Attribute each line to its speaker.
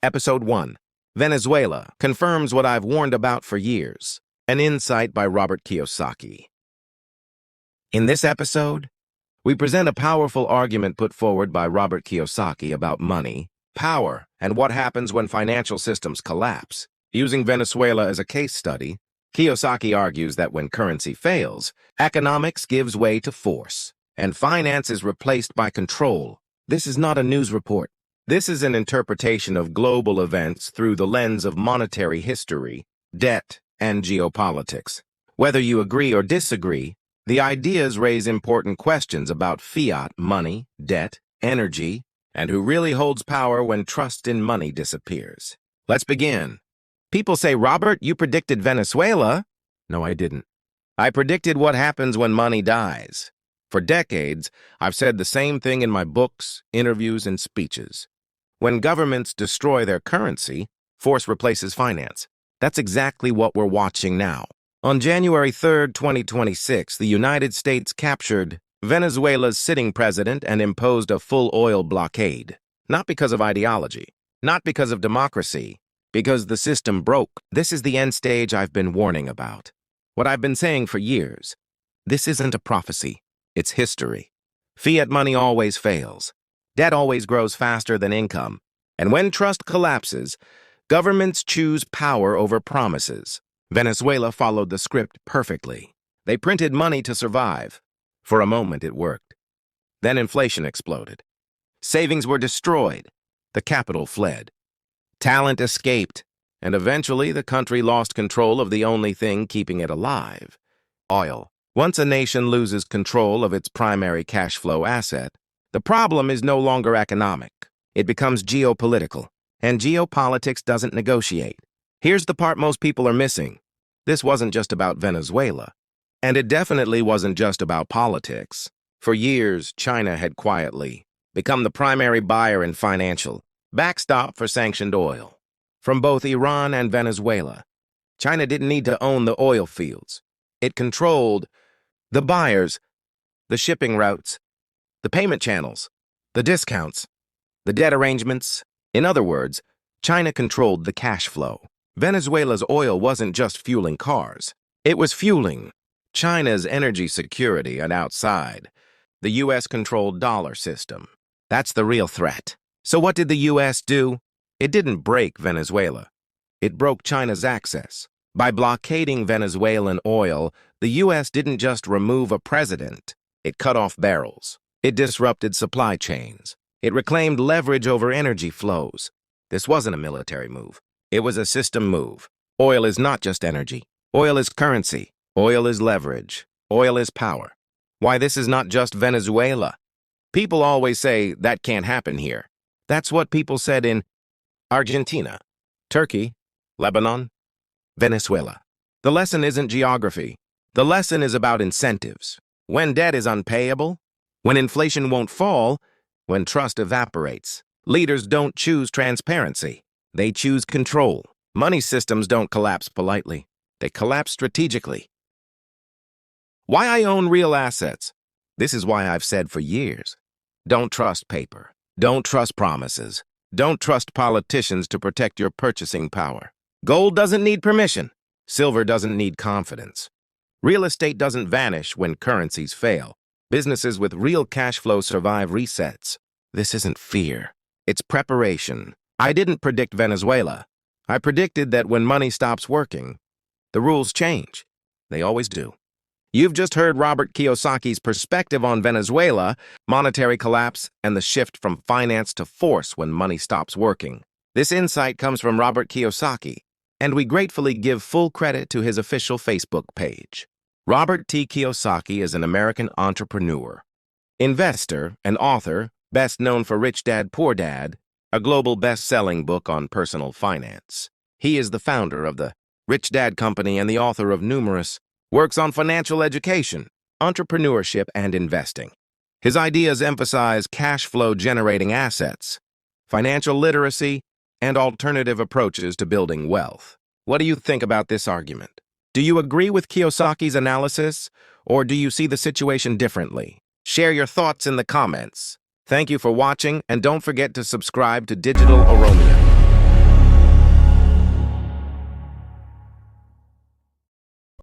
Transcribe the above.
Speaker 1: Episode 1. Venezuela confirms what I've warned about for years. An insight by Robert Kiyosaki. In this episode, we present a powerful argument put forward by Robert Kiyosaki about money, power, and what happens when financial systems collapse. Using Venezuela as a case study, Kiyosaki argues that when currency fails, economics gives way to force, and finance is replaced by control. This is not a news report. This is an interpretation of global events through the lens of monetary history, debt, and geopolitics. Whether you agree or disagree, the ideas raise important questions about fiat money, debt, energy, and who really holds power when trust in money disappears. Let's begin. People say, Robert, you predicted Venezuela. No, I didn't. I predicted what happens when money dies. For decades, I've said the same thing in my books, interviews, and speeches. When governments destroy their currency, force replaces finance. That's exactly what we're watching now. On January 3, 2026, the United States captured Venezuela's sitting president and imposed a full oil blockade. Not because of ideology, not because of democracy, because the system broke. This is the end stage I've been warning about. What I've been saying for years. This isn't a prophecy, it's history. Fiat money always fails. Debt always grows faster than income. And when trust collapses, governments choose power over promises. Venezuela followed the script perfectly. They printed money to survive. For a moment, it worked. Then inflation exploded. Savings were destroyed. The capital fled. Talent escaped. And eventually, the country lost control of the only thing keeping it alive: oil. Once a nation loses control of its primary cash flow asset, the problem is no longer economic. It becomes geopolitical, and geopolitics doesn't negotiate. Here's the part most people are missing. This wasn't just about Venezuela, and it definitely wasn't just about politics. For years, China had quietly become the primary buyer and financial backstop for sanctioned oil. From both Iran and Venezuela, China didn't need to own the oil fields. It controlled the buyers, the shipping routes, the payment channels, the discounts, the debt arrangements. In other words, China controlled the cash flow. Venezuela's oil wasn't just fueling cars. It was fueling China's energy security, and outside, the U.S.-controlled dollar system. That's the real threat. So what did the U.S. do? It didn't break Venezuela. It broke China's access. By blockading Venezuelan oil, the U.S. didn't just remove a president. It cut off barrels. It disrupted supply chains. It reclaimed leverage over energy flows. This wasn't a military move. It was a system move. Oil is not just energy. Oil is currency. Oil is leverage. Oil is power. Why this is not just Venezuela? People always say that can't happen here. That's what people said in Argentina, Turkey, Lebanon, Venezuela. The lesson isn't geography. The lesson is about incentives. When debt is unpayable, when inflation won't fall, when trust evaporates, leaders don't choose transparency. They choose control. Money systems don't collapse politely. They collapse strategically. Why I own real assets? This is why I've said for years. Don't trust paper. Don't trust promises. Don't trust politicians to protect your purchasing power. Gold doesn't need permission. Silver doesn't need confidence. Real estate doesn't vanish when currencies fail. Businesses with real cash flow survive resets. This isn't fear. It's preparation. I didn't predict Venezuela. I predicted that when money stops working, the rules change. They always do. You've just heard Robert Kiyosaki's perspective on Venezuela, monetary collapse, and the shift from finance to force when money stops working. This insight comes from Robert Kiyosaki, and we gratefully give full credit to his official Facebook page. Robert T. Kiyosaki is an American entrepreneur, investor, and author, best known for Rich Dad, Poor Dad, a global best-selling book on personal finance. He is the founder of the Rich Dad Company and the author of numerous works on financial education, entrepreneurship, and investing. His ideas emphasize cash flow generating assets, financial literacy, and alternative approaches to building wealth. What do you think about this argument? Do you agree with Kiyosaki's analysis, or do you see the situation differently? Share your thoughts in the comments. Thank you for watching, and don't forget to subscribe to Digital Oromia.